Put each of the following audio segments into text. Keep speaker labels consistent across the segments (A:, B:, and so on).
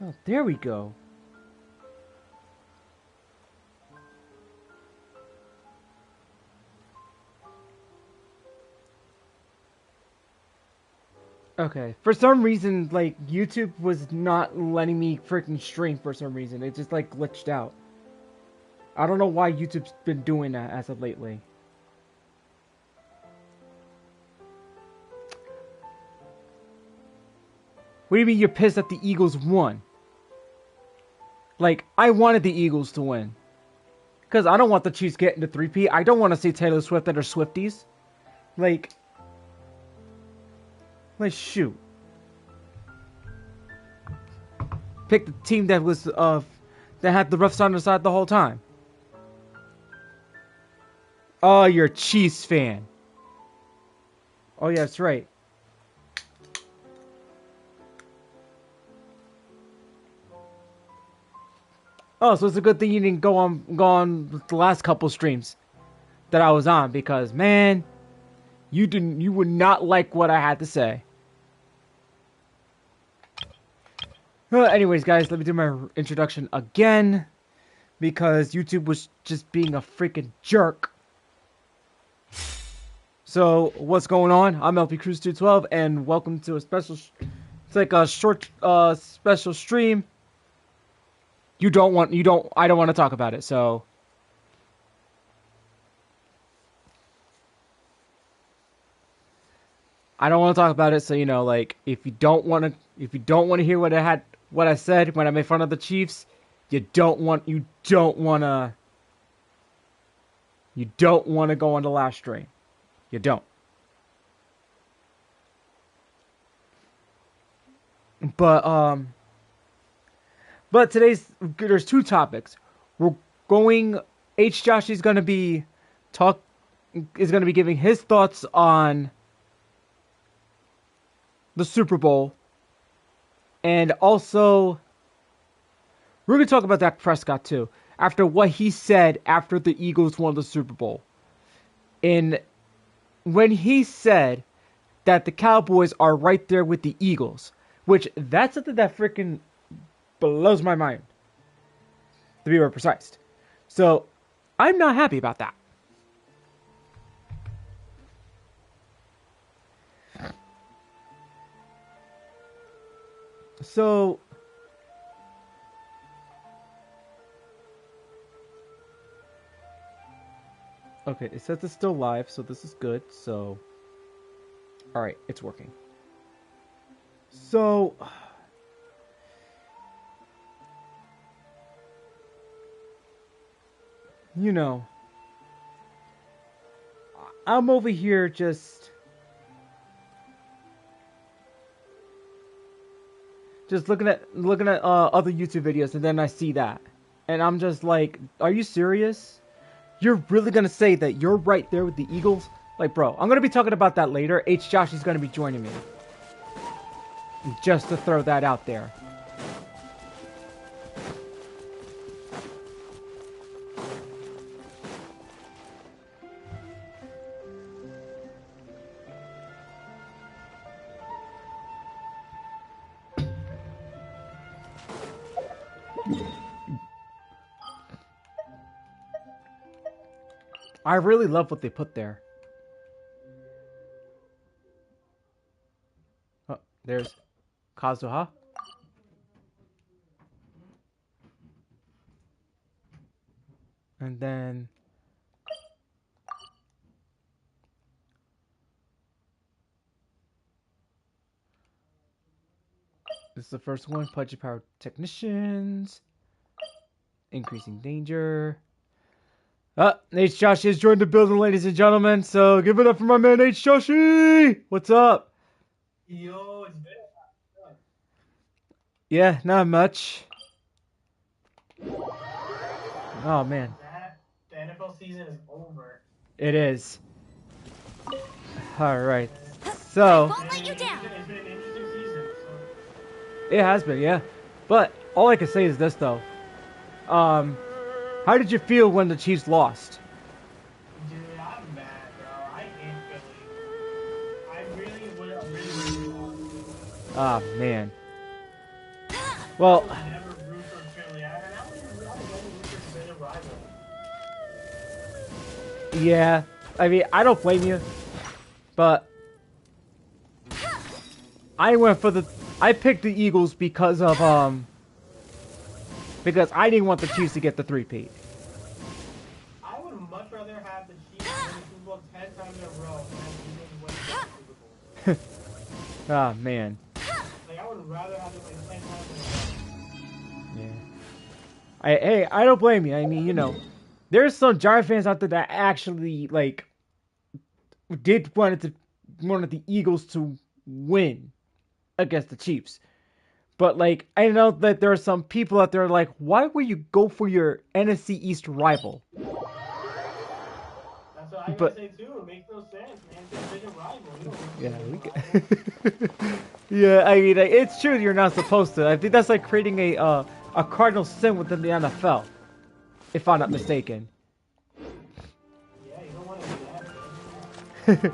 A: Oh, there we go. Okay, for some reason, like, YouTube was not letting me freaking stream for some reason. It just, like, glitched out. I don't know why YouTube's been doing that as of lately. What do you mean you're pissed that the Eagles won? Like, I wanted the Eagles to win. Because I don't want the Chiefs getting the 3P. I don't want to see Taylor Swift and her Swifties. Like, shoot. Pick the team that was, that had the refs on their side the whole time. Oh, you're a Chiefs fan. Oh, yeah, that's right. Oh, so it's a good thing you didn't go on the last couple streams that I was on, because man, you would not like what I had to say. Anyways, guys, let me do my introduction again, because YouTube was just being a freaking jerk. So, what's going on? I'm LP Cruise 212, and welcome to a special. It's like a short, special stream. I don't want to talk about it, so. I don't want to talk about it, so, you know, like, if you don't want to hear what I said when I made fun of the Chiefs, you don't want to go on the last stream. You don't. But there's two topics. Josh is going to be giving his thoughts on the Super Bowl, and also we're going to talk about Dak Prescott too, after what he said after the Eagles won the Super Bowl. And when he said that the Cowboys are right there with the Eagles, which that's something that freaking blows my mind, to be more precise. So, I'm not happy about that. So, okay, it says it's still live, so this is good. So, alright, it's working. So, you know, I'm over here just looking at other YouTube videos, and then I see that, and I'm just like, are you serious? You're really gonna say that you're right there with the Eagles? Like, bro, I'm gonna be talking about that later. Josh is gonna be joining me, just to throw that out there. I really love what they put there. Oh, there's Kazuha. And then this is the first one, Pudgy Power Technicians. Increasing danger. Josh has joined the building, ladies and gentlemen. So give it up for my man Joshy. What's up?
B: Yo, it's been.
A: Yeah, not much. Oh man.
B: The NFL season is over.
A: It is. All right. So.
B: It's been an interesting season. So.
A: It has been, yeah. But all I can say is this, though. How did you feel when the Chiefs lost?
B: Dude, I'm mad, bro. I hate Philly. I really would have really lost.
A: Ah, man. Well,
B: would never root for Philly. I would only root for division rival.
A: yeah. I mean, I don't blame you, but I went for the. I picked the Eagles because I didn't want the Chiefs to get the three-peat.
B: I would much rather have the Chiefs win the Super Bowl 10 times in a row than have the Eagles win the Super Bowl.
A: Ah, man.
B: Like, I would rather have them win 10 times in a row.
A: Yeah. Hey, I don't blame you. I mean, you know, there's some Giant fans out there that actually like wanted the Eagles to win against the Chiefs. But like, I know that there are some people out there like, why would you go for your NFC East rival?
B: That's what I
A: But
B: gotta say too. It makes no sense, man. It's a division rival. You don't
A: yeah,
B: root for
A: we yeah, I mean, it's true you're not supposed to. I think that's like creating a cardinal sin within the NFL, if I'm not mistaken.
B: Yeah, you don't want to do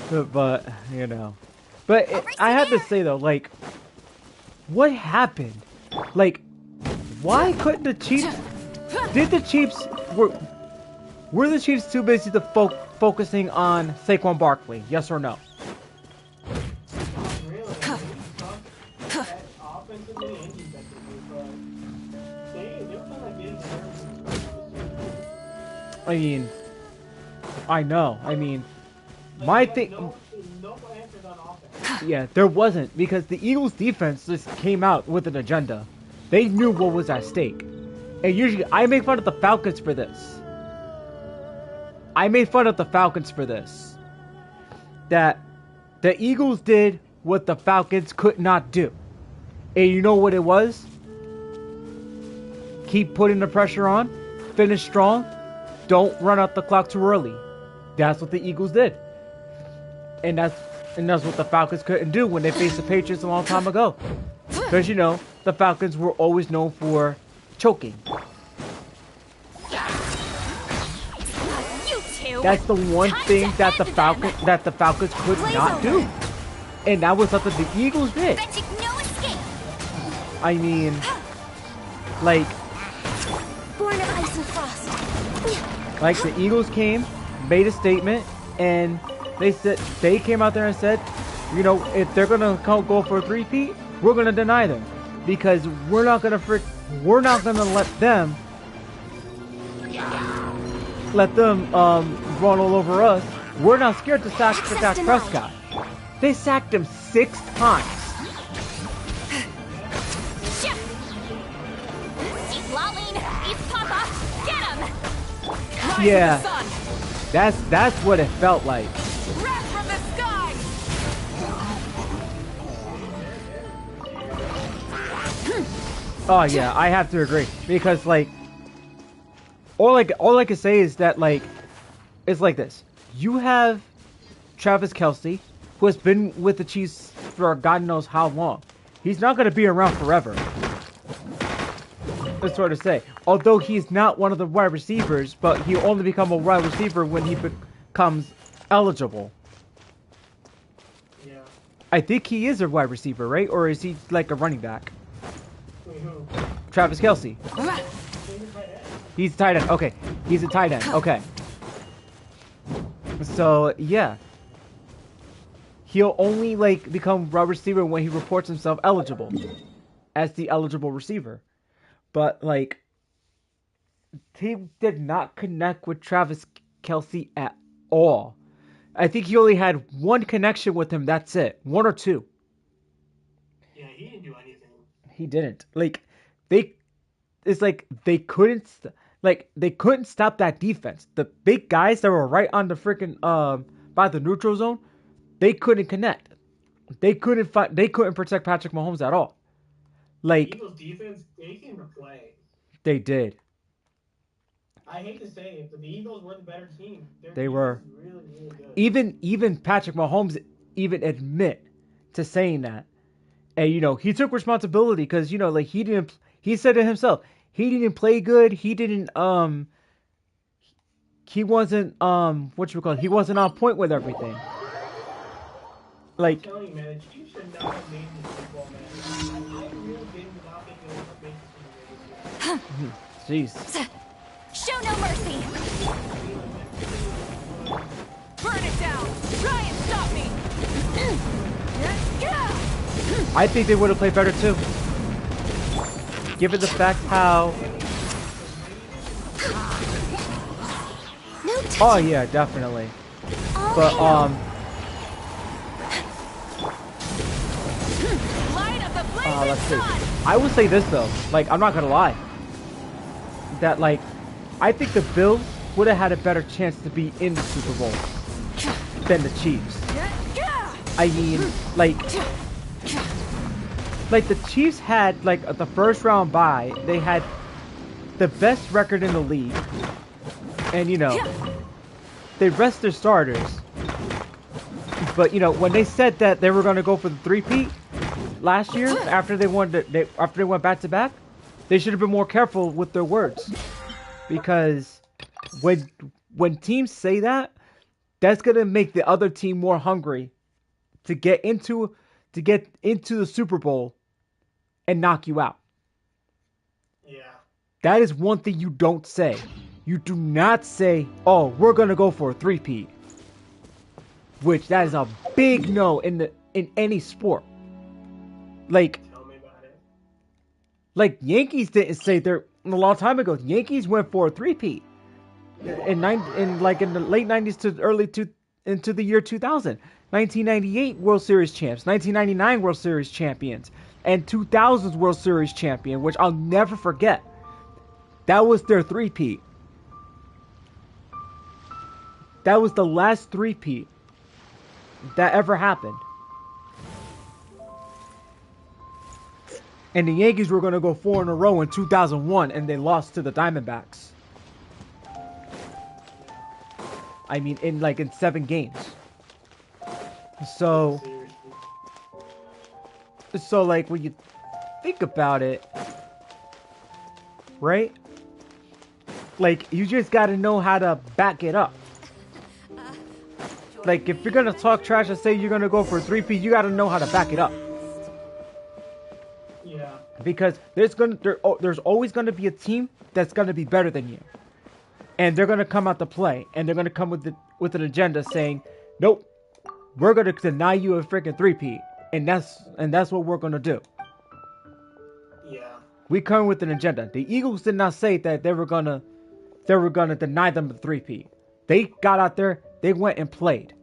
B: that.
A: But you know, but I have to say though, like, what happened? Like, why couldn't the Chiefs? Did the Chiefs were the Chiefs too busy to focusing on Saquon Barkley? Yes or no?
B: Really, offensively and defensively, but they were kind of like getting nervous.
A: I mean, I know. I mean, my thing.
B: No answers on offense.
A: Yeah, there wasn't because the Eagles defense just came out with an agenda. They knew what was at stake. And usually I make fun of the Falcons for this. That the Eagles did what the Falcons could not do. And you know what it was? Keep putting the pressure on, finish strong, don't run out the clock too early. That's what the Eagles did. And that's what the Falcons couldn't do when they faced the Patriots a long time ago. Because, you know, the Falcons were always known for choking. That's the one thing that the Falcons could not do. And that was something the Eagles did. I mean, like the Eagles came, made a statement, and they came out there and said, you know, if they're gonna go for a three-peat, we're gonna deny them because we're not gonna let them run all over us. We're not scared to sack for Dak Prescott. They sacked him 6 times. Yeah, that's what it felt like. Oh yeah, I have to agree because like all I can say is that like it's like this. You have Travis Kelce, who has been with the Chiefs for God knows how long. He's not going to be around forever. That's sort of say. Although he's not one of the wide receivers, but he'll only become a wide receiver when he becomes eligible.
B: Yeah.
A: I think he is a wide receiver, right? Or is he like a running back?
B: Wait, who?
A: Travis Kelce. He's tight end. Okay. He's a tight end. Okay. So, yeah. He'll only like become wide receiver when he reports himself eligible as the eligible receiver. But like he did not connect with Travis Kelce at all. I think he only had one connection with him. That's it. 1 or 2.
B: Yeah, he didn't do anything.
A: He didn't. Like they couldn't stop that defense. The big guys that were right on the freaking by the neutral zone, they couldn't connect. They couldn't protect Patrick Mahomes at all. Like
B: The Eagles defense, they came to play.
A: they did.
B: I hate to say it, but the Eagles were the better team.
A: They were.
B: Really, really good.
A: Even Patrick Mahomes even admit to saying that. And you know, he took responsibility because you know, like he said it himself. He didn't play good. He didn't he wasn't he wasn't on point with everything. Like
B: I'm telling you, man, the Chiefs should not have made the Super Bowl, man. I really didn't game did not think it was a big situation.
A: Jeez.
C: Show no mercy. Burn it down. Try and stop me.
A: I think they would have played better too. Given the fact how...
C: No
A: Oh yeah, definitely. But
C: Light up the blazing
A: let's see.
C: sun.
A: I would say this though, like I'm not gonna lie. That like, I think the Bills would have had a better chance to be in the Super Bowl than the Chiefs. I mean, like the Chiefs had like the first round bye. They had the best record in the league, and you know, they rest their starters. But you know, when they said that they were going to go for the three-peat last year after they won, after they went back to back, they should have been more careful with their words, because when teams say that, that's going to make the other team more hungry to get into the Super Bowl and knock you out.
B: Yeah.
A: That is one thing you don't say. You do not say, "Oh, we're gonna go for a three-peat," which that is a big no in any sport. Like
B: Tell me about it.
A: Like Yankees didn't say they're a long time ago. Yankees went for a three-peat in the late 90s to into the year 2000. 1998 World Series champs, 1999 World Series champions, and 2000s World Series champion, which I'll never forget. That was their three-peat. That was the last three-peat that ever happened. And the Yankees were going to go 4 in a row in 2001, and they lost to the Diamondbacks. I mean, in 7 games. So like when you think about it, right? Like you just got to know how to back it up. Like if you're gonna talk trash and say you're gonna go for a three-peat, you got to know how to back it up.
B: Yeah.
A: Because there's always gonna be a team that's gonna be better than you, and they're gonna come out to play, and they're gonna come with an agenda saying, nope, we're gonna deny you a freaking three-peat, and that's what we're gonna do.
B: Yeah.
A: We come with an agenda. The Eagles did not say that they were gonna deny them the three-peat. They got out there, they went and played.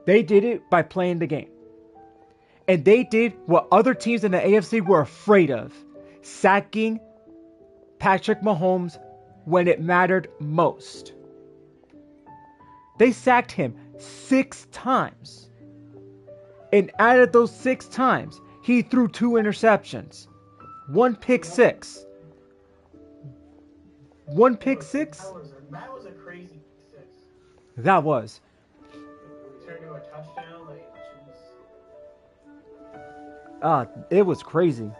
A: They did it by playing the game. And they did what other teams in the AFC were afraid of. Sacking Patrick Mahomes when it mattered most. They sacked him 6 times. And out of those 6 times, he threw 2 interceptions. 1 pick six. 1 pick six?
B: That was a crazy pick 6.
A: That was.
B: It turned into a touchdown. Like,
A: It was crazy.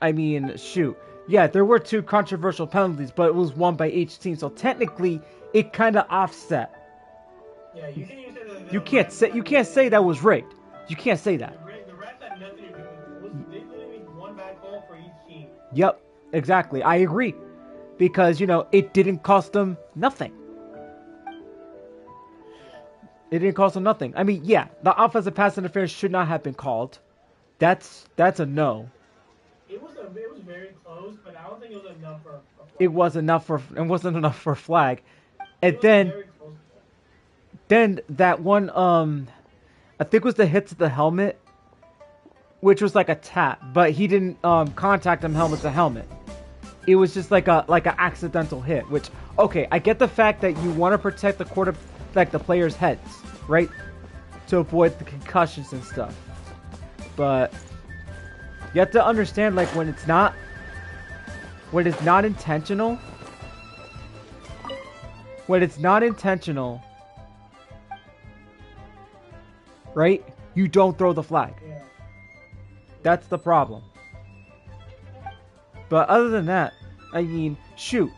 A: I mean, shoot. Yeah, there were 2 controversial penalties, but it was one by each team. So technically, it kind of offset.
B: yeah, you can even say that.
A: You can't say that was rigged. You can't say that.
B: The refs had nothing to do with it. They literally made one bad call for each team.
A: Yep, exactly. I agree. Because, you know, it didn't cost them nothing. It didn't cost them nothing. I mean, yeah, the offensive pass interference should not have been called. That's a no.
B: It was very close, but I don't think it was enough for.
A: It wasn't enough for a flag. And
B: It was
A: then
B: very close.
A: then that one I think was the hit to the helmet, which was like a tap, but he didn't contact him helmet to helmet. It was just like a accidental hit, which okay, I get the fact that you want to protect the players' heads, right? To avoid the concussions and stuff. But you have to understand, like, when it's not intentional, right? You don't throw the flag.
B: Yeah.
A: That's the problem. But other than that, I mean, shoot.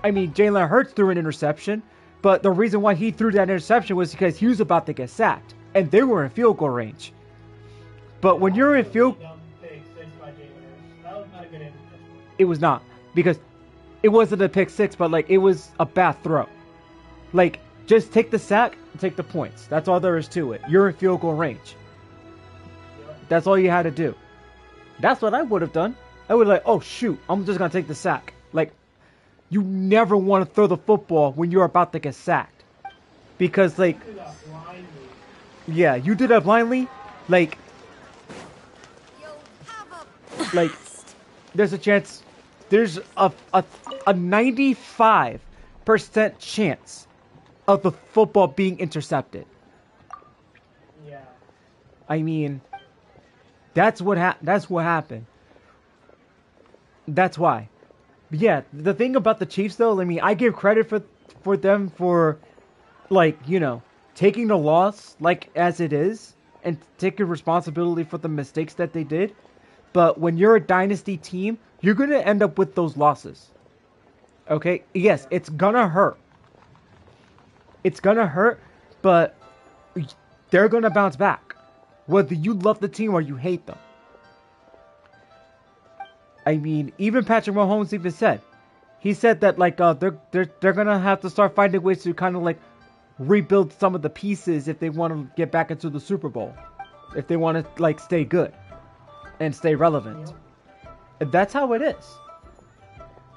A: I mean, Jalen Hurts threw an interception, but the reason why he threw that interception was because he was about to get sacked, and they were in field goal range. But when you're in field,
B: Dumb pick six by Jalen Hurts. That was not a good interception.
A: it was not, because it wasn't a pick six, but like it was a bad throw. Like, just take the sack and take the points. That's all there is to it. You're in field goal range. That's all you had to do. That's what I would have done. I would like, oh shoot, I'm just gonna take the sack. Like, you never want to throw the football when you're about to get sacked, because like,
B: Do that blindly.
A: yeah, you did that blindly. Like, there's a chance, there's a 95% chance of the football being intercepted.
B: Yeah.
A: I mean, that's what happened. That's why. But yeah, the thing about the Chiefs though, I mean, I give credit for them for, like, you know, taking the loss like as it is and taking responsibility for the mistakes that they did. But when you're a dynasty team, you're going to end up with those losses. Okay? Yes, it's gonna hurt. It's gonna hurt, but they're gonna bounce back. Whether you love the team or you hate them. I mean, even Patrick Mahomes even said, he said that like they're gonna have to start finding ways to kind of like rebuild some of the pieces if they want to get back into the Super Bowl, if they want to like stay good and stay relevant. And that's how it is.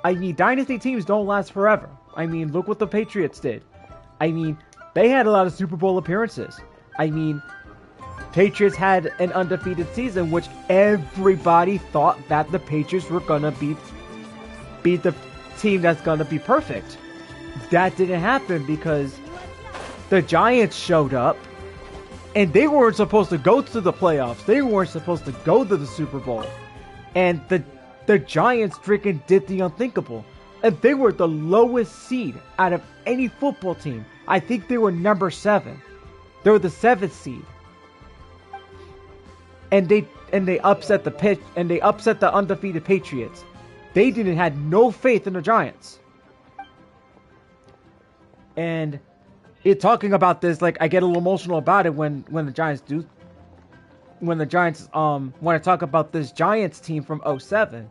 A: I mean, dynasty teams don't last forever. I mean, look what the Patriots did. I mean, they had a lot of Super Bowl appearances. I mean, Patriots had an undefeated season, which everybody thought that the Patriots were gonna beat the team that's gonna be perfect. That didn't happen because the Giants showed up, and they weren't supposed to go to the playoffs. They weren't supposed to go to the Super Bowl, and the Giants freaking did the unthinkable. And they were the lowest seed out of any football team. I think they were number 7. They were the 7th seed. And they upset the pitch, and they upset the undefeated Patriots. They had no faith in the Giants. And talking about this, like, I get a little emotional about it when the Giants do. When the Giants when I talk about this Giants team from 07.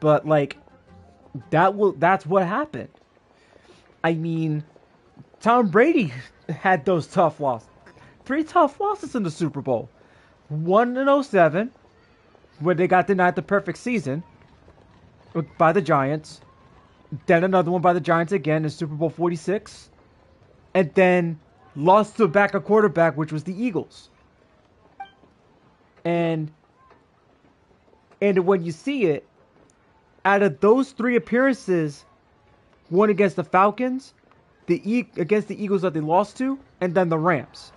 A: But like, that's what happened. I mean, Tom Brady had those tough losses. 3 tough losses in the Super Bowl. One in 07, where they got denied the perfect season by the Giants. Then another one by the Giants again in Super Bowl 46. And then lost to a backup quarterback, which was the Eagles. And when you see it, out of those 3 appearances, one against the Falcons, against the Eagles that they lost to, and then the Rams.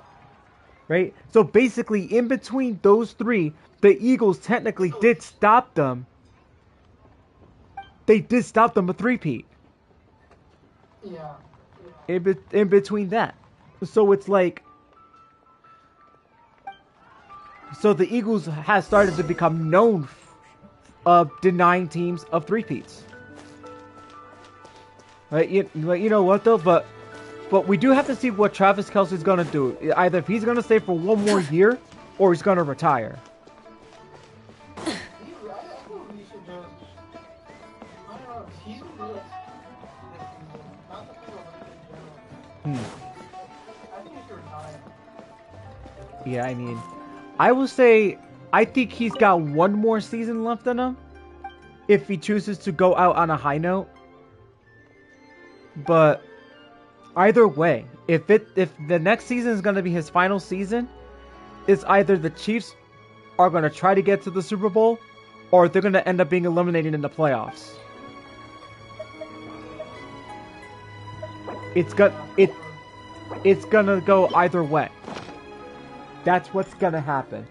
A: Right? So basically, in between those 3, the Eagles technically did stop them. They did stop them a 3-peat.
B: Yeah.
A: In between that. So it's like, so the Eagles has started to become known of denying teams of 3-peats. Right? You know what though? But we do have to see what Travis Kelce's gonna do. Either if he's gonna stay for one more year, or he's gonna retire. Yeah, I mean, I will say, I think he's got one more season left in him, if he chooses to go out on a high note. But either way, if the next season is going to be his final season, it's either the Chiefs are going to try to get to the Super Bowl, or they're going to end up being eliminated in the playoffs. It's gonna go either way. That's what's gonna happen.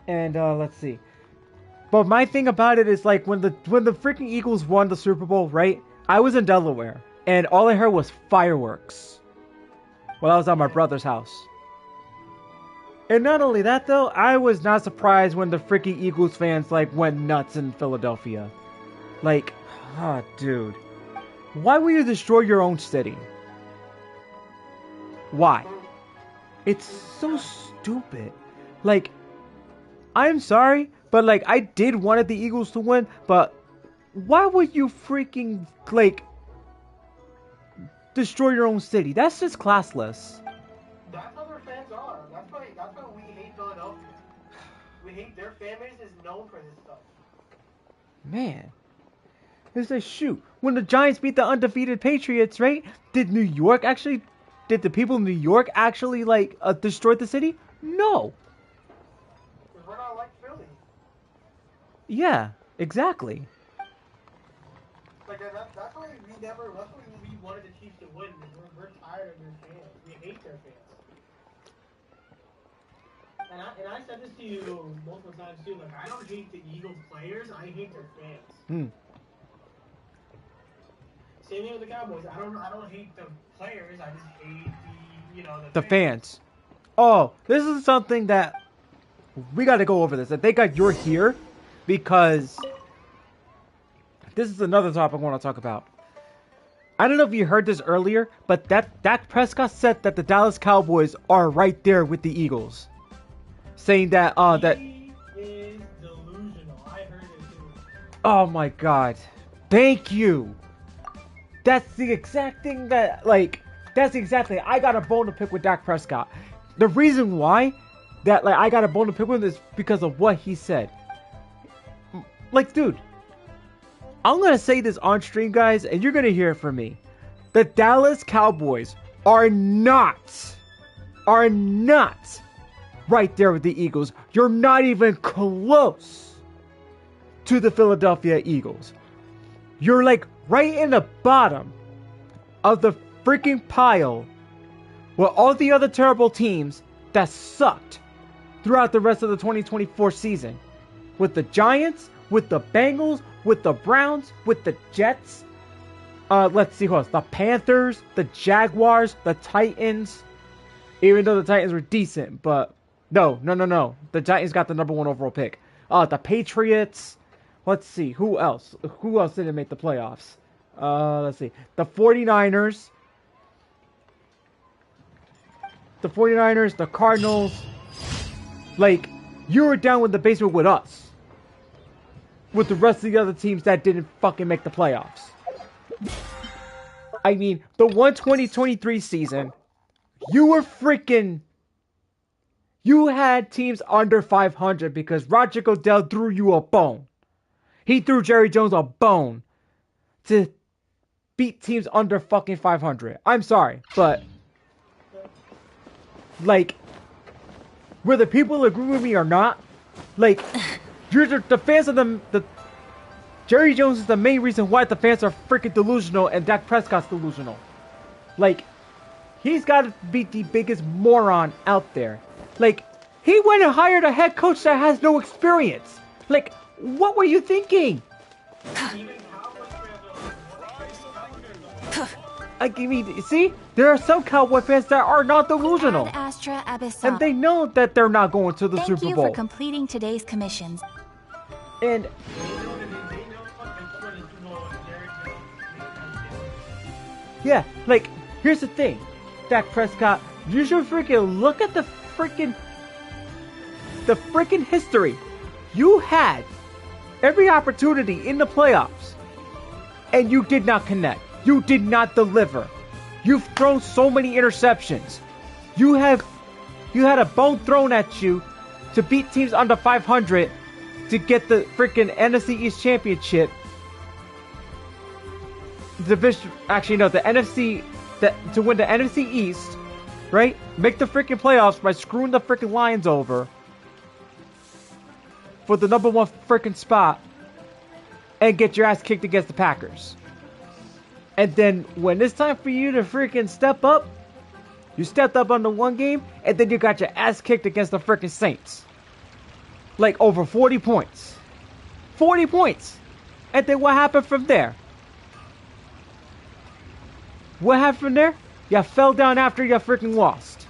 A: And let's see. But my thing about it is, like, when the freaking Eagles won the Super Bowl, right? I was in Delaware, and all I heard was fireworks while I was at my brother's house. And not only that, though, I was not surprised when the freaking Eagles fans, like, went nuts in Philadelphia. Like, oh, dude. Why would you destroy your own city? Why? It's so stupid. Like, I'm sorry, but like, I did wanted the Eagles to win, but why would you freaking, like, destroy your own city? That's just classless.
B: That's how their fans are. That's why we hate Philadelphia. We hate their fan base is known for this stuff.
A: Man. It's like, shoot, when the Giants beat the undefeated Patriots, right? Did the people in New York actually, like, destroy the city? No.
B: Because we're not like Philly.
A: Yeah, exactly.
B: Like, that's why we wanted the Chiefs to win. We're tired of their fans. We hate their fans. And I said this to you multiple times too. Like, I don't hate the Eagles players. I hate their fans. Same thing with the Cowboys. I don't hate the players. I just hate the
A: fans. Oh, this is something that we got to go over this. I think you're here because this is another topic I want to talk about. I don't know if you heard this earlier, but that Dak Prescott said that the Dallas Cowboys are right there with the Eagles, saying that
B: he is delusional. I heard it too.
A: Oh my God! Thank you. That's the exact thing that, like, I got a bone to pick with Dak Prescott. The reason why that, like, I got a bone to pick with him is because of what he said. Like, dude, I'm going to say this on stream, guys, and you're going to hear it from me. The Dallas Cowboys are not right there with the Eagles. You're not even close to the Philadelphia Eagles. You're, like, right in the bottom of the freaking pile with all the other terrible teams that sucked throughout the rest of the 2024 season. With the Giants, with the Bengals, with the Browns, with the Jets. Let's see who else. The Panthers, the Jaguars, the Titans. Even though the Titans were decent, but no. The Titans got the #1 overall pick. The Patriots. Let's see. Who else? Who else didn't make the playoffs? Let's see. The 49ers. The Cardinals. Like, you were down in the basement with us. With the rest of the other teams that didn't fucking make the playoffs. I mean, the 2023 season, you had teams under 500 because Roger Goodell threw you a bone. He threw Jerry Jones a bone to beat teams under fucking 500. I'm sorry, but like, whether people agree with me or not, like, the fans of the Jerry Jones is the main reason why the fans are freaking delusional and Dak Prescott's delusional. Like, he's got to be the biggest moron out there. Like, he went and hired a head coach that has no experience. Like, what were you thinking? I mean, see, there are some Cowboy fans that are not delusional, and they know that they're not going to the Super Bowl.
C: Thank you for completing today's commissions.
A: And yeah, like, here's the thing, Dak Prescott, you should freaking look at the freaking history. You had every opportunity in the playoffs, and you did not connect. You did not deliver. You've thrown so many interceptions. You had a bone thrown at you to beat teams under 500 to get the freaking NFC East Championship. Division, actually no, the NFC, to win the NFC East, right? Make the freaking playoffs by screwing the freaking Lions over for the #1 freaking spot, and get your ass kicked against the Packers. And then when it's time for you to freaking step up, you stepped up on the one game, and then you got your ass kicked against the freaking Saints. Like, over 40 points. 40 points. And then what happened from there? What happened from there? You fell down after you freaking lost.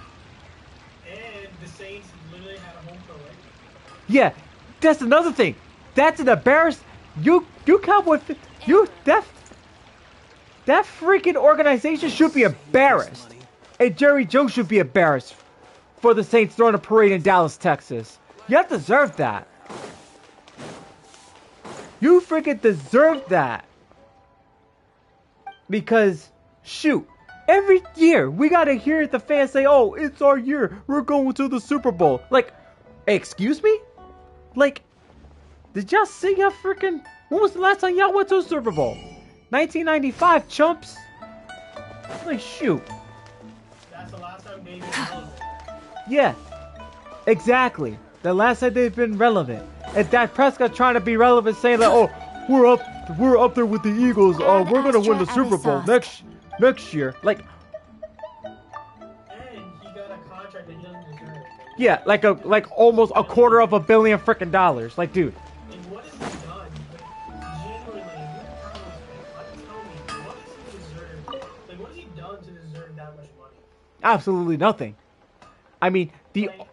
B: And the Saints literally had a home field, right?
A: Yeah, that's another thing. That's an embarrassment. You Cowboy, that freaking organization should be embarrassed. And Jerry Jones should be embarrassed for the Saints throwing a parade in Dallas, Texas. You deserve that. You freaking deserve that. Because, shoot, every year we gotta hear the fans say, oh, it's our year. We're going to the Super Bowl. Like, excuse me? Like, did y'all see y'all freaking... When was the last time y'all went to a Super Bowl? 1995, chumps. Like, shoot.
B: That's the last time they've been relevant.
A: Yeah, exactly. The last time they've been relevant. And Dak Prescott trying to be relevant, saying that, oh, we're up there with the Eagles. Oh, we're gonna win the Super Bowl next year. Like,
B: And he got a contract that he doesn't deserve.
A: yeah, like almost $250 million freaking dollars. Like, dude.
B: And what has he done? Like, genuinely, you're a Cowboys fan. Like, tell me, what does he deserve? Like, what has he done to deserve that much money?
A: Absolutely nothing. I mean, the...
B: Like,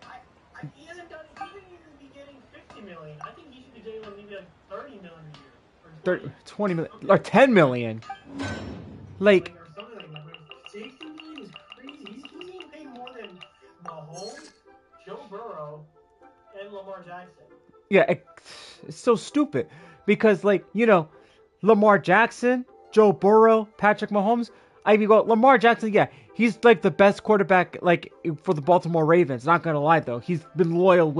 B: he hasn't done. He shouldn't even be getting $50 million. I think he should be getting maybe like $30 million a year. Or
A: 20 million or 10 million. Like,
B: or something like that. But $60 million is crazy. He's getting paid more than Mahomes, Joe Burrow, and Lamar Jackson.
A: yeah, it's so stupid. Because, like, you know, Lamar Jackson, Joe Burrow, Patrick Mahomes. I mean, well, Lamar Jackson, yeah, he's like the best quarterback, like, for the Baltimore Ravens. Not gonna lie, though, he's been loyal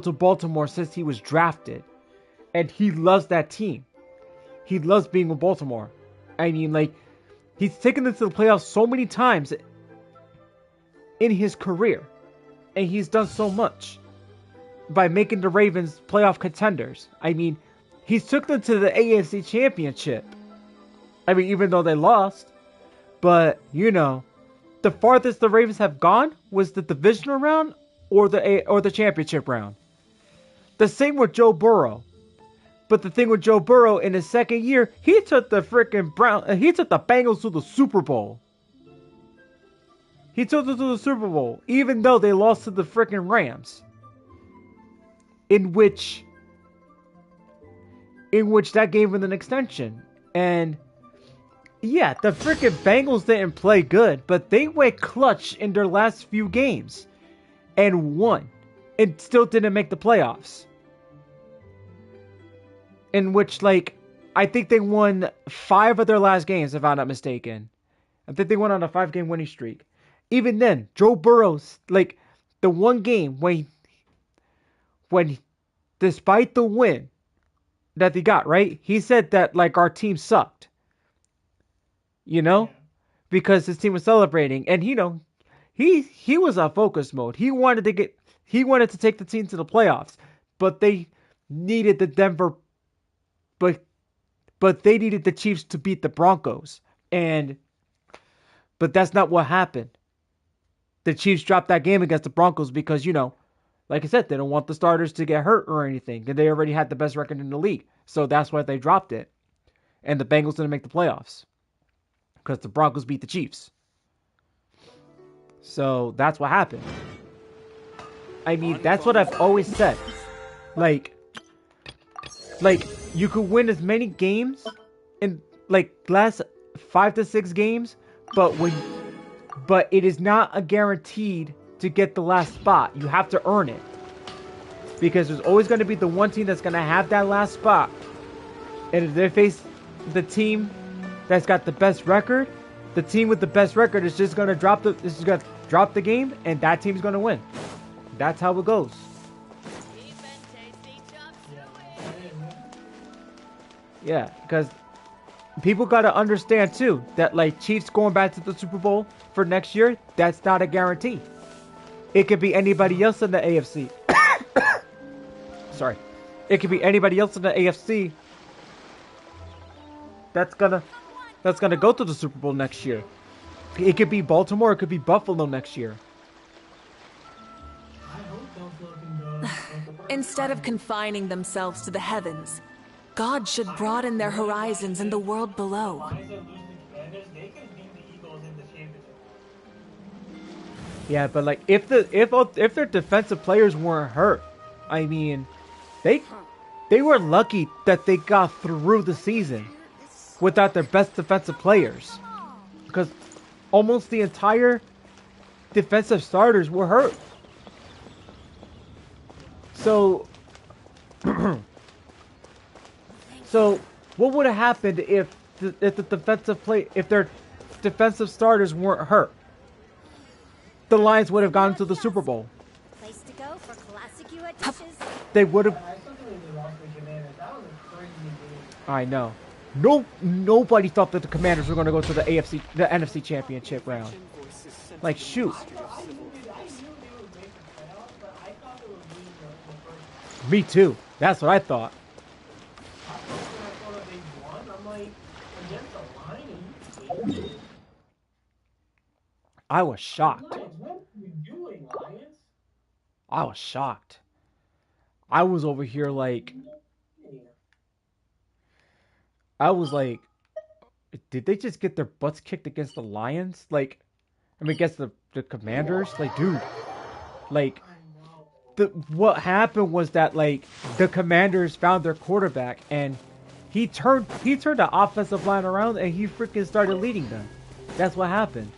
A: to Baltimore since he was drafted, and he loves that team. He loves being with Baltimore. I mean, like, he's taken them to the playoffs so many times in his career, and he's done so much by making the Ravens playoff contenders. I mean, he took them to the AFC Championship. I mean, even though they lost, but, you know, the farthest the Ravens have gone was the divisional round or the championship round. The same with Joe Burrow. But the thing with Joe Burrow, in his second year, he took the Bengals to the Super Bowl. He took them to the Super Bowl, even though they lost to the freaking Rams. In which that gave him an extension. And yeah, the freaking Bengals didn't play good, but they went clutch in their last few games and won, and still didn't make the playoffs. In which, like, I think they won 5 of their last games, if I'm not mistaken. I think they went on a 5-game winning streak. Even then, Joe Burrow's, like, the one game when despite the win that they got, right? He said that, like, our team sucked. You know? Yeah. Because his team was celebrating. And, you know, he was on focus mode. He wanted to take the team to the playoffs. But they needed but they needed the Chiefs to beat the Broncos. But that's not what happened. The Chiefs dropped that game against the Broncos because, you know, like I said, they don't want the starters to get hurt or anything. And they already had the best record in the league. So that's why they dropped it. And the Bengals didn't make the playoffs. Because the Broncos beat the Chiefs. So that's what happened. I mean, that's what I've always said. Like, you could win as many games in, like, last 5 to 6 games, but it is not a guaranteed to get the last spot. You have to earn it. Because there's always going to be the one team that's going to have that last spot. And if they face the team that's got the best record, the team with the best record is just going to drop the game, and that team's going to win. That's how it goes. Yeah, because people got to understand too that, like, Chiefs going back to the Super Bowl for next year, that's not a guarantee. It could be anybody else in the AFC. Sorry. It could be anybody else in the AFC that's gonna go to the Super Bowl next year. It could be Baltimore, it could be Buffalo next year.
D: Instead of confining themselves to the heavens, God should broaden their horizons in the world below.
A: Yeah, but, like, if their defensive players weren't hurt, I mean, they were lucky that they got through the season without their best defensive players, because almost the entire defensive starters were hurt. So, so what would have happened if their defensive starters weren't hurt? The Lions would have gone to the Super Bowl.
E: Place to go for classic UA dishes.
A: They would have.
B: I still think they lost the Commanders. That was a crazy game.
A: I know. Nobody thought that the Commanders were going to go to the NFC Championship round. Like, shoot.
B: I knew they would make the playoffs, but I thought they would win the first.
A: Me too. That's what I thought.
B: I thought that they won. I'm like, against the Lions, are you kidding me?
A: I was shocked.
B: Lions, what are you doing, Lions?
A: I was shocked. I was over here like, I was like, did they just get their butts kicked against the Lions? Like, I mean, against the Commanders? Like, dude, like, what happened was that, like, the Commanders found their quarterback, and he turned the offensive line around, and he freaking started leading them. That's what happened.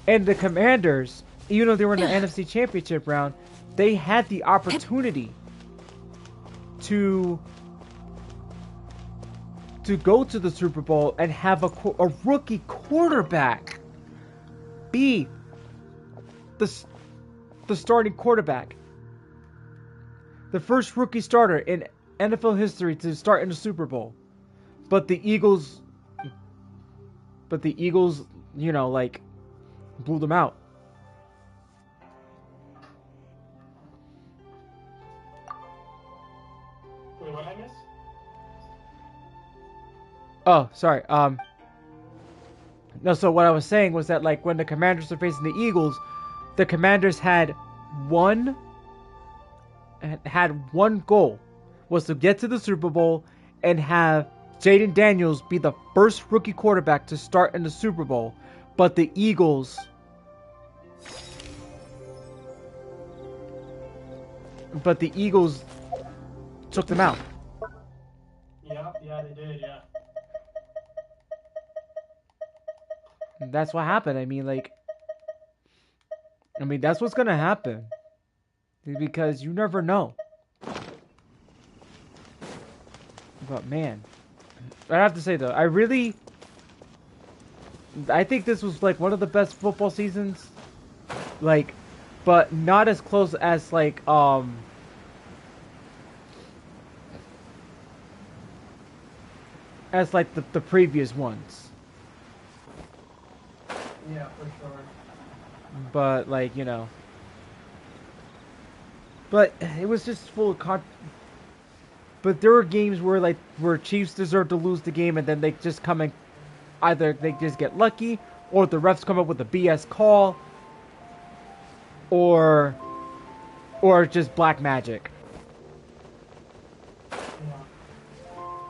A: And the Commanders, even though they were in the NFC Championship round, they had the opportunity to go to the Super Bowl and have a rookie quarterback be the starting quarterback. The first rookie starter in NFL history to start in the Super Bowl. But the Eagles, you know, like, blew them out.
B: Wait, what I missed?
A: Oh, sorry. No, so what I was saying was that, like, when the Commanders were facing the Eagles, the Commanders had one goal, was to get to the Super Bowl and have Jaden Daniels be the first rookie quarterback to start in the Super Bowl. But the Eagles took them out.
B: Yeah, they did, yeah.
A: That's what happened. I mean, that's what's gonna happen. Because you never know. But man, I have to say though, I think this was like one of the best football seasons. Like, but not as close as like the previous ones.
B: Yeah, for sure.
A: But like, you know, but it was just full of but there were games where Chiefs deserved to lose the game, and then they just come and either they just get lucky, or the refs come up with a BS call, or just black magic.
B: Yeah.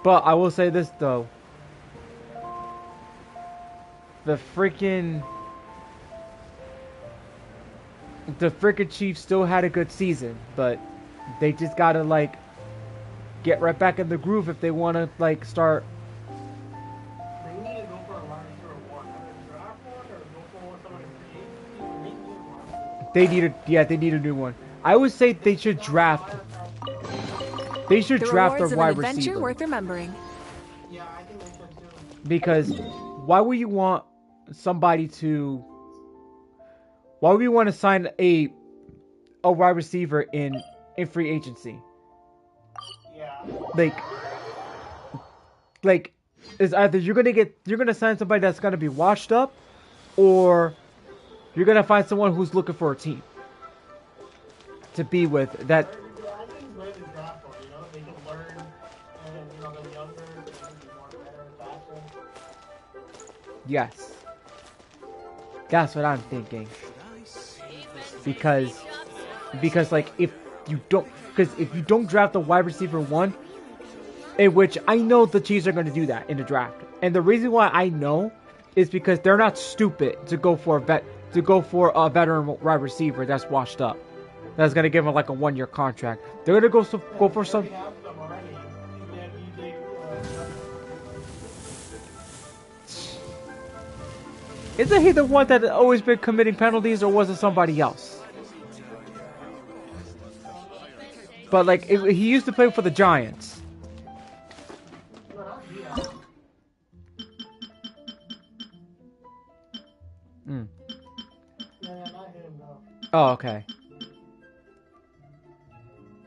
A: But I will say this though, the freaking Chiefs still had a good season, but they just gotta like get right back in the groove if they want to like start.
B: They need to go for a wide receiver one. Either draft one or go for someone in free agency.
A: They need a new one. I would say they should draft. They should
D: The
A: draft
D: rewards
A: a
D: of
A: wide
D: an adventure
A: receiver.
D: worth remembering.
B: Yeah, I think they should too.
A: Because why would you want somebody to? Why would you want to sign a wide receiver in free agency?
B: Yeah.
A: Like is either you're gonna sign somebody that's gonna be washed up, or you're gonna find someone who's looking for a team to be with that.
B: Yeah, I think it's great to draft one, you know? They can learn, and, you know, they're younger, they can be more better and faster.
A: Yes, that's what I'm thinking. Because like if you don't draft a wide receiver one, in which I know the Chiefs are going to do that in the draft, and the reason why I know is because they're not stupid to go for a veteran wide receiver that's washed up, that's going to give him like a 1-year contract. They're going to go for some.
B: They have them already. They have DJ,
A: Isn't he the one that had always been committing penalties, or was it somebody else? But like, he used to play for the Giants.
B: No, not Diaz.
A: Mm.
B: Yeah, not him, no.
A: Oh, okay.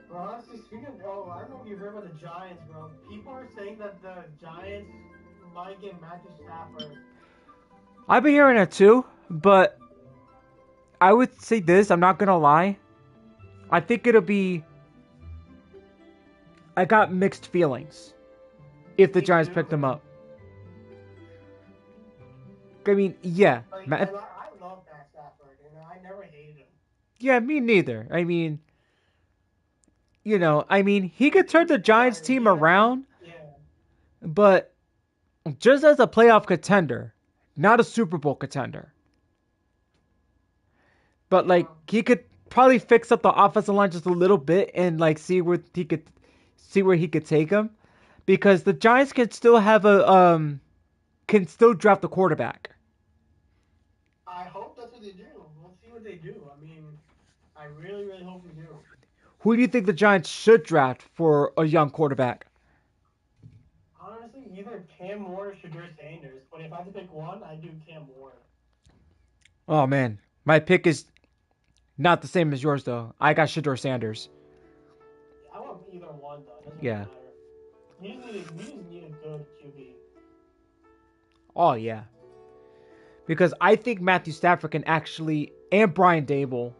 B: Bro, honestly, speaking of, I don't know if you heard about the Giants, bro. People are saying that the Giants might get Matthew Stafford.
A: I've been hearing that too, but I would say this, I'm not gonna lie. I think it'll be... I got mixed feelings if the Giants picked him up. I mean, yeah.
B: Like, I love Matt Stafford, I never hated him.
A: Yeah, me neither. I mean, he could turn the Giants team around,
B: Yeah.
A: but just as a playoff contender, not a Super Bowl contender. But like, he could probably fix up the offensive line just a little bit and like see where he could take them, because the Giants can still have can still draft a quarterback.
B: I hope that's what they do. We'll see what they do. I mean, I really, really hope we do.
A: Who do you think the Giants should draft for a young quarterback?
B: Honestly, either Cam Moore or Shadur Sanders. But if I had to pick one, I'd do Cam Moore.
A: Oh man, my pick is not the same as yours though. I got Shadur Sanders.
B: I want either one though. It doesn't
A: Yeah.
B: matter. We just need a good QB.
A: Oh yeah. Because I think Matthew Stafford can actually, and Brian Dable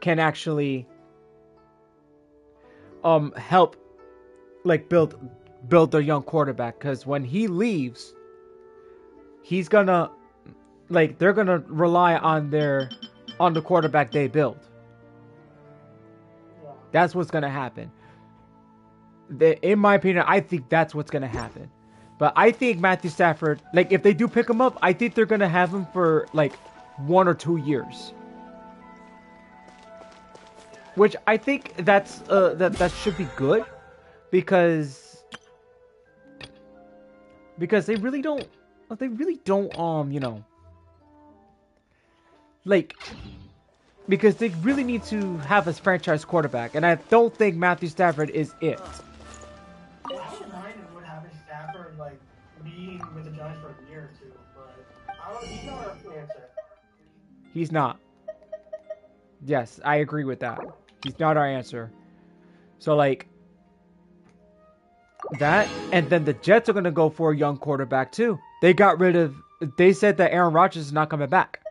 A: can actually help like build their young quarterback, because when he leaves, he's gonna they're gonna rely on the quarterback they build.
B: Yeah.
A: That's what's gonna happen. In my opinion, I think that's what's gonna happen. But I think Matthew Stafford, like if they do pick him up, I think they're gonna have him for like 1 or 2 years. Which I think that's that should be good, because they really don't because they really need to have a franchise quarterback, and I don't think Matthew Stafford is it.
B: I don't mind what happened to Stafford, like, being with the Giants for a year or two, but he's not our answer.
A: He's not. Yes, I agree with that. He's not our answer. So, like, that, and then the Jets are going to go for a young quarterback, too. They said that Aaron Rodgers is not coming back.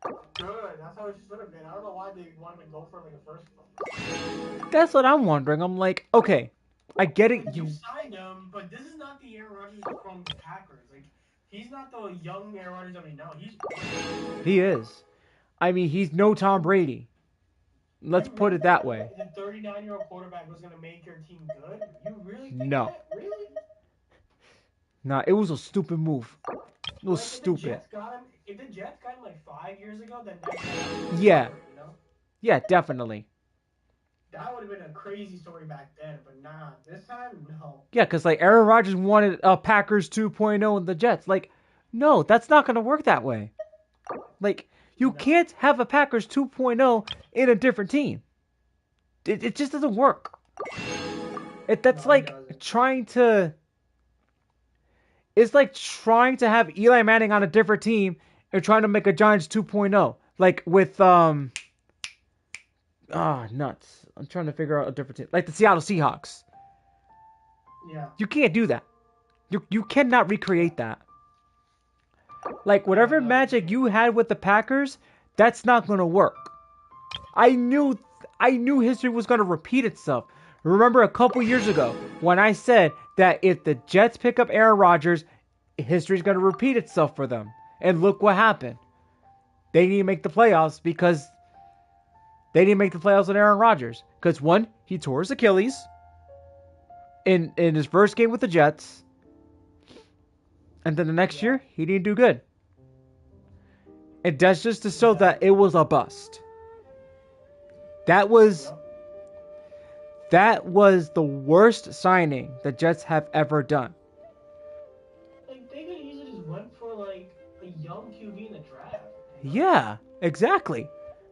B: Good, that's how it should have been. I don't know why they wanted to go for like a first place.
A: That's what I'm wondering. I'm like, okay, I get it.
B: You signed him, but this is not the Aaron Rodgers from the Packers. Like, he's not the young Aaron Rodgers that we know.
A: He is. I mean, he's no Tom Brady. Let's put it that way.
B: The 39-year-old quarterback was going to make your team good? You really think
A: No.
B: that? Really?
A: Nah, it was a stupid move. It was stupid.
B: If the Jets got him like 5 years ago, then
A: Yeah.
B: you know?
A: Yeah, definitely.
B: That would have been a crazy story back then, but nah, this time, no.
A: Yeah, because like Aaron Rodgers wanted a Packers 2.0 in the Jets. Like, no, that's not going to work that way. Like, you can't have a Packers 2.0 in a different team. It just doesn't work. That's like trying to... It's like trying to have Eli Manning on a different team and trying to make a Giants 2.0. Like with, nuts. I'm trying to figure out a different team. Like the Seattle Seahawks.
B: Yeah.
A: You can't do that. You cannot recreate that. Like, whatever magic you had with the Packers, that's not going to work. I knew history was going to repeat itself. Remember a couple years ago when I said that if the Jets pick up Aaron Rodgers, history's going to repeat itself for them. And look what happened. They didn't make the playoffs because they didn't make the playoffs with Aaron Rodgers. Because one, he tore his Achilles in his first game with the Jets. And then the next year, he didn't do good. And that's just to show that it was a bust. That was the worst signing the Jets have ever done.
B: Like, they could easily just went for, like, a young QB
A: Yeah, exactly.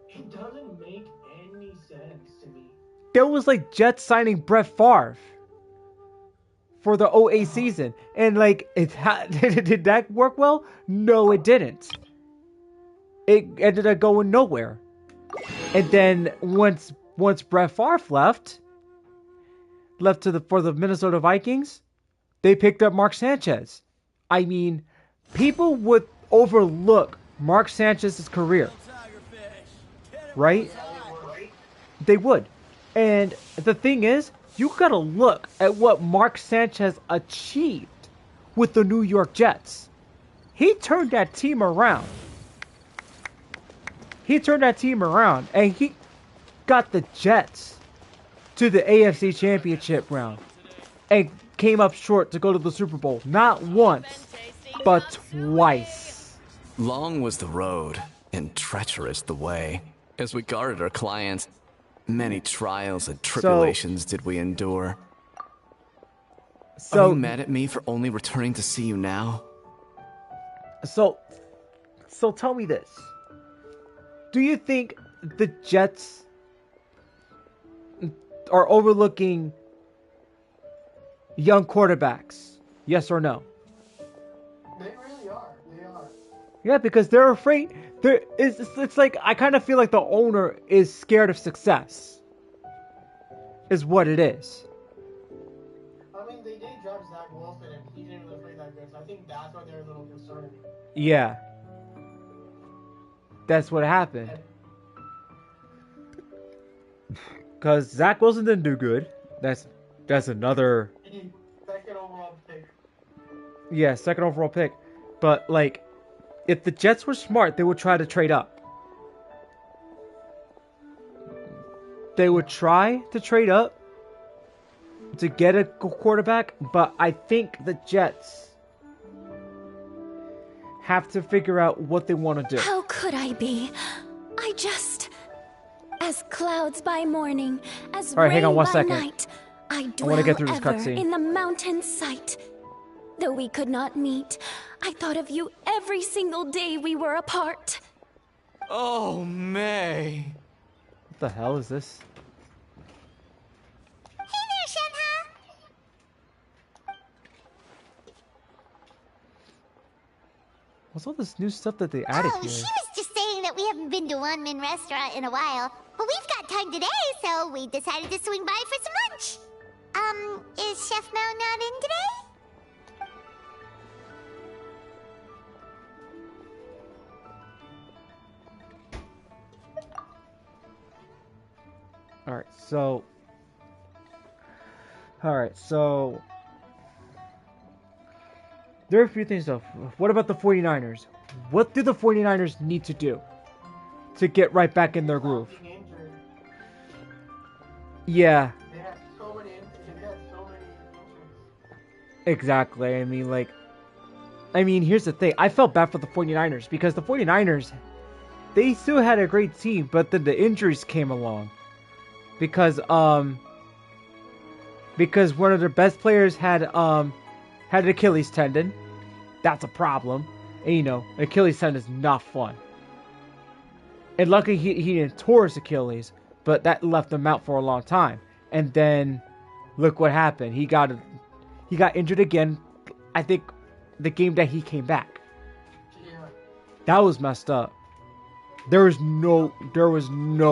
B: It doesn't make any sense to me.
A: There was like Jets signing Brett Favre for the '08 season, and like, did that work well? No, it didn't. It ended up going nowhere. And then once Brett Favre left for the Minnesota Vikings, they picked up Mark Sanchez. I mean, people would overlook Mark Sanchez's career, right? They would. And the thing is, you gotta look at what Mark Sanchez achieved with the New York Jets. He turned that team around. And he got the Jets to the AFC Championship round and came up short to go to the Super Bowl. Not once, but twice.
F: Long was the road, and treacherous the way. As we guarded our clients, many trials and tribulations did we endure. Are you mad at me for only returning to see you now?
A: So tell me this. Do you think the Jets are overlooking young quarterbacks? Yes or no?
B: They really are. They are.
A: Yeah, because they're afraid. It's like, I kind of feel like the owner is scared of success. Is what it is.
B: I mean, they did draft Zach Wilson, and he didn't really play that good, so I think that's why they're a little concerned.
A: Yeah. That's what happened. Because Zach Wilson didn't do good. That's another...
B: Second overall pick.
A: Yeah, second overall pick. But, like, if the Jets were smart, they would try to trade up. They would try to trade up to get a quarterback, but I think the Jets have to figure out what they want to do.
E: How could I be? I just... As clouds by morning, as
A: All right,
E: rain
A: hang on one
E: by
A: second.
E: night, I dwell
A: want to get through this
E: ever
A: cutscene.
E: in the mountain sight. Though we could not meet, I thought of you every single day we were apart.
F: Oh, May.
A: What the hell is this?
E: Hey there, Shenhe!
A: What's all this new stuff that they added
G: Oh,
A: here?
G: she was just saying that we haven't been to one Min restaurant in a while. But we've got time today, so we decided to swing by for some lunch. Is Chef Mao not in today?
A: Alright, so... There are a few things though. What about the 49ers? What do the 49ers need to do to get right back in their groove?
B: Being injured.
A: Yeah,
B: They had so many injuries.
A: exactly. I mean, here's the thing. I felt bad for the 49ers because the 49ers, they still had a great team, but then the injuries came along. Because one of their best players had an Achilles tendon. That's a problem. And, Achilles tendon is not fun. And luckily he didn't tore his Achilles, but that left him out for a long time. And then look what happened. He got injured again. I think the game that he came back.
B: Yeah.
A: That was messed up. There was no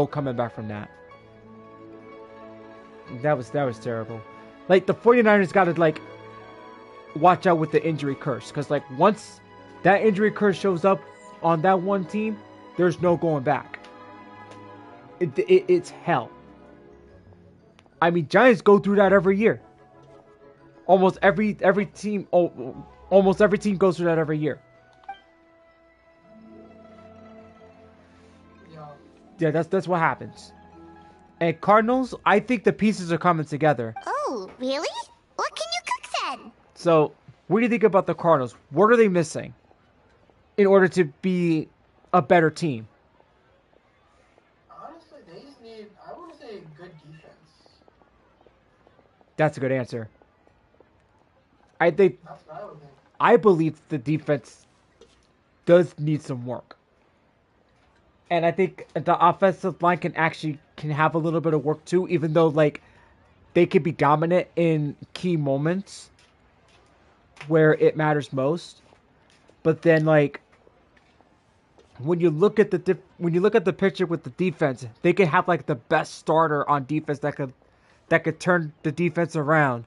A: coming back from that. That was terrible. Like, the 49ers got to, watch out with the injury curse. Because, once that injury curse shows up on that one team, there's no going back. It's hell. I mean, Giants go through that every year. Almost every team goes through that every year. Yeah, that's what happens. And Cardinals, I think the pieces are coming together.
G: Oh, really? What can you cook then?
A: So, what do you think about the Cardinals? What are they missing in order to be a better team?
B: Honestly, they just need, I want to say, good defense.
A: That's a good answer. I think,
B: That's what I would think.
A: I believe the defense does need some work. And I think the offensive line can have a little bit of work too, even though like they can be dominant in key moments where it matters most. But then like when you look at the picture with the defense, they could have like the best starter on defense that could turn the defense around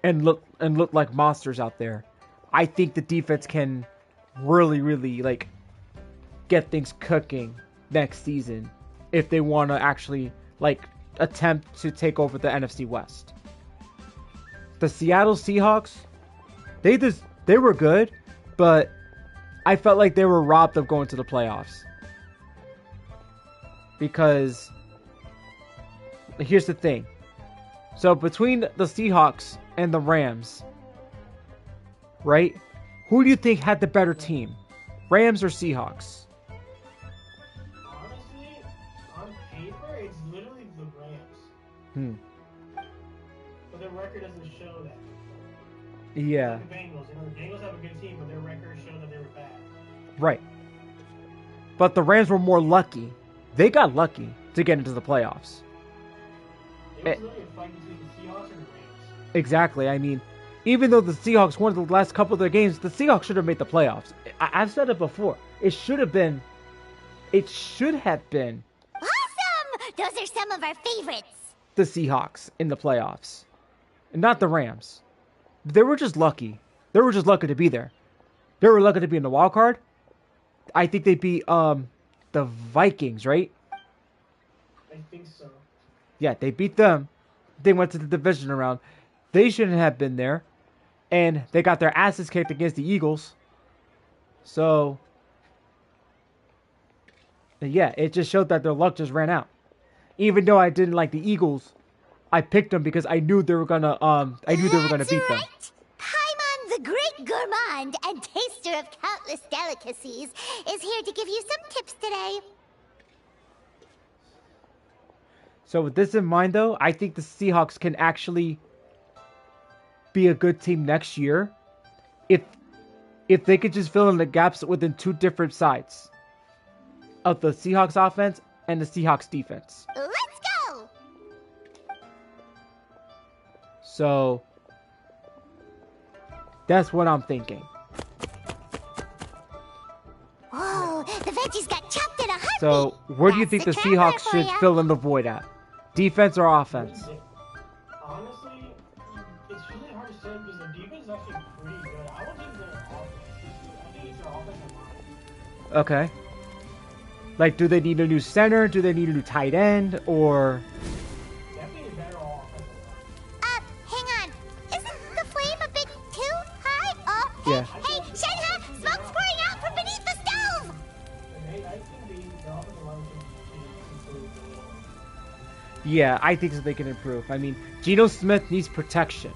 A: and look like monsters out there. I think the defense can really like get things cooking next season if they want to actually like attempt to take over the NFC West. The Seattle Seahawks, they were good, but I felt like they were robbed of going to the playoffs. Because here's the thing. So between the Seahawks and the Rams, right? Who do you think had the better team? Rams or Seahawks?
B: Honestly, on paper, it's literally the Rams. But their record doesn't show that.
A: Yeah.
B: Like the Bengals. The Bengals have a good team, but their record showed that they were bad.
A: Right. But the Rams were more lucky. They got lucky to get into the playoffs.
B: It was literally a fight between the Seahawks and the Rams.
A: Exactly. I mean, even though the Seahawks won the last couple of their games, the Seahawks should have made the playoffs. I've said it before. It should have been.
G: Awesome! Those are some of our favorites.
A: The Seahawks in the playoffs. And not the Rams. They were just lucky. They were just lucky to be there. They were lucky to be in the wild card. I think they beat the Vikings, right?
B: I think so.
A: Yeah, they beat them. They went to the division round. They shouldn't have been there. And they got their asses kicked against the Eagles. So, yeah, it just showed that their luck just ran out. Even though I didn't like the Eagles, I picked them because I knew they were gonna beat them.
G: Paimon, the great gourmand and taster of countless delicacies, is here to give you some tips today.
A: So with this in mind, though, I think the Seahawks can actually be a good team next year if they could just fill in the gaps within two different sides of the Seahawks offense and the Seahawks defense.
G: Let's go!
A: So that's what I'm thinking.
G: Whoa, the veggies got chopped in a heartbeat.
A: So where do you think
G: That's
A: the
G: the traveler
A: Seahawks
G: for
A: should
G: ya.
A: fill in the void at? Defense or offense?
B: Honestly, it's really hard to say because the defense is actually pretty good. I would think their offense. I think it's their offensive line.
A: Okay. Like, do they need a new center? Do they need a new tight end? Or
B: Definitely a better offensive line.
G: Hang on. Isn't the flame a bit too high? Oh, hey,
A: Yeah.
G: hey, Shenhe! Smoke's pouring out from beneath the stove!
B: I think the offensive line can improve a little.
A: yeah, I think so they can improve. I mean, Geno Smith needs protection.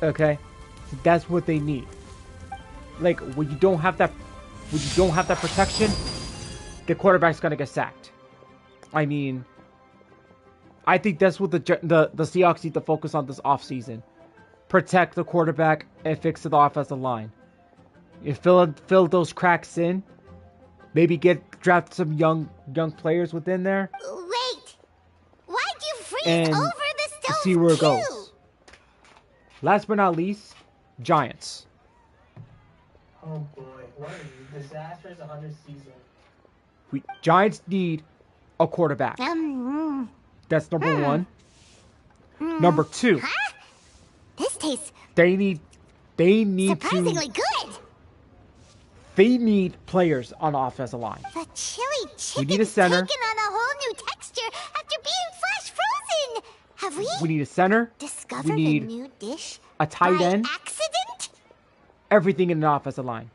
A: Okay? That's what they need. Like, when you don't have that protection, the quarterback's gonna get sacked. I mean, I think that's what the Seahawks need to focus on this offseason. Protect the quarterback and fix the offensive line. You fill those cracks in. Maybe draft some young players within there.
G: Wait! Why'd you freeze
A: And
G: over the stove
A: see where it
G: too?
A: goes. Last but not least, Giants.
B: Oh boy, what a disastrous 100 season.
A: Giants need a quarterback. That's number one. Number two,
G: Huh? This tastes
A: they need
G: surprisingly good.
A: They need players on the offensive line.
G: The chili chicken's
A: need a center.
G: taken on a whole new texture after being flash frozen. Have we,
A: We need a center.
G: discovered
A: we need
G: a new dish
A: a tight
G: by
A: end.
G: accident?
A: Everything in the offensive line.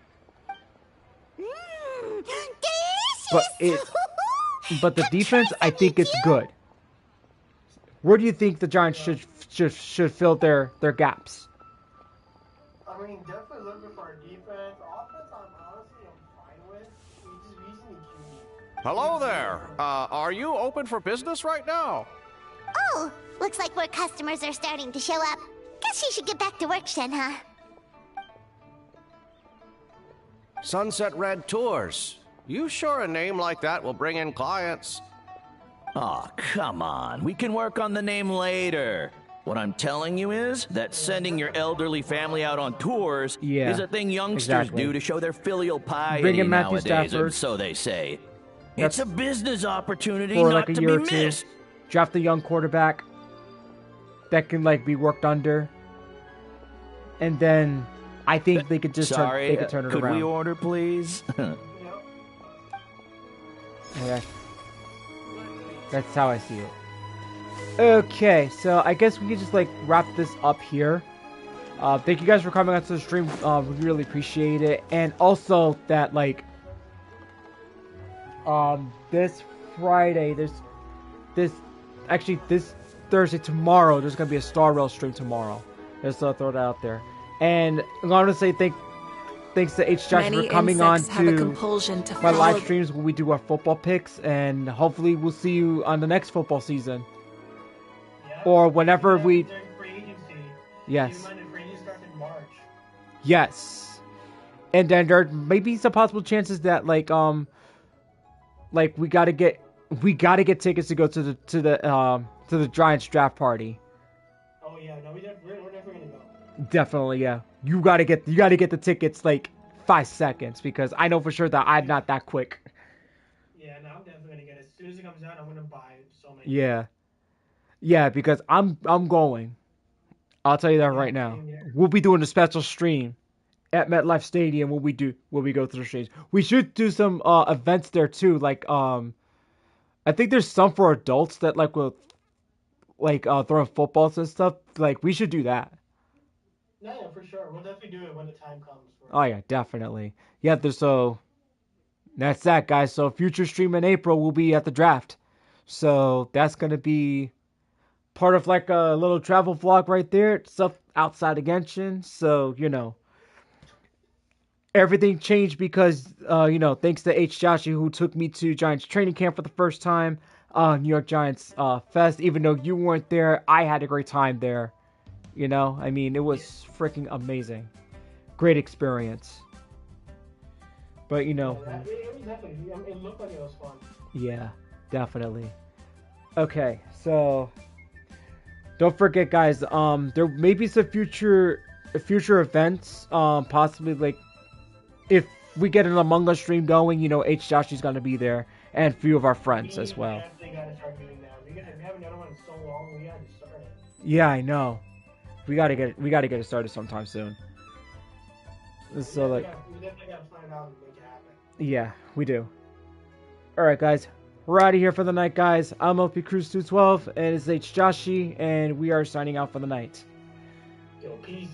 G: Delicious!
A: But the
G: Come
A: defense,
G: try
A: I
G: some,
A: think it's
G: you.
A: good. Where do you think the Giants should fill their gaps?
B: I mean, definitely looking for a defense. Offense, I'm fine with. We just recently QB.
H: Hello there. Are you open for business right now?
G: Oh, looks like more customers are starting to show up. Guess you should get back to work, Shenhe.
H: Sunset Red Tours. You sure a name like that will bring in clients?
I: Aw, come on. We can work on the name later. What I'm telling you is that sending your elderly family out on tours is a thing youngsters do to show their filial piety nowadays, or so they say. It's a business opportunity
A: for
I: not
A: like a
I: to
A: year
I: be
A: or two.
I: missed.
A: Draft a young quarterback that can like be worked under, and then I think they could just turn it around.
I: Could we order, please?
A: Yeah. That's how I see it. Okay, so I guess we can just like wrap this up here. Thank you guys for coming out to the stream. We really appreciate it, and also that like this Friday, this Thursday, tomorrow, there's gonna be a Star Rail stream tomorrow. Just throw that out there. And I want to say thanks to H. Josh for coming on to my live streams when we do our football picks, and hopefully we'll see you on the next football season. Yeah, or whenever we... Yes. Yes. And then there may be some possible chances that like we gotta get tickets to go to the Giants draft party.
B: Oh yeah, no, we're definitely gonna go.
A: Definitely, yeah. You gotta get the tickets like 5 seconds, because I know for sure that I'm not that quick.
B: Yeah, no, I'm definitely gonna get it. As soon as it comes out, I'm gonna buy so many.
A: Yeah. Yeah, because I'm going. I'll tell you that right now. We'll be doing a special stream at MetLife Stadium when we go through the streams. We should do some events there too. Like I think there's some for adults that like will like throwing footballs and stuff. Like we should do that.
B: Yeah, for sure. We'll definitely do it when the time comes.
A: Oh yeah, definitely. Yeah, so that's that, guys. So future stream in April will be at the draft. So that's gonna be part of like a little travel vlog right there. Stuff outside of Genshin. So everything changed because thanks to H. Joshi, who took me to Giants training camp for the first time, New York Giants Fest. Even though you weren't there, I had a great time there. I mean, it was freaking amazing. Great experience. But,
B: it was definitely, it looked like it was fun.
A: Yeah, definitely. Okay, so don't forget, guys, there may be some future events, possibly like if we get an Among Us stream going, H. Joshy's going to be there, and a few of our friends as well.
B: We gotta start doing that. We haven't done one in so long, we gotta start it.
A: Yeah, I know. We gotta get it started sometime soon. So
B: we definitely gotta plan it out and make it happen.
A: Yeah, we do. Alright, guys. We're out of here for the night, guys. I'm LP Cruise 212, and it's H. Joshi, and we are signing out for the night.
B: Yo, peace.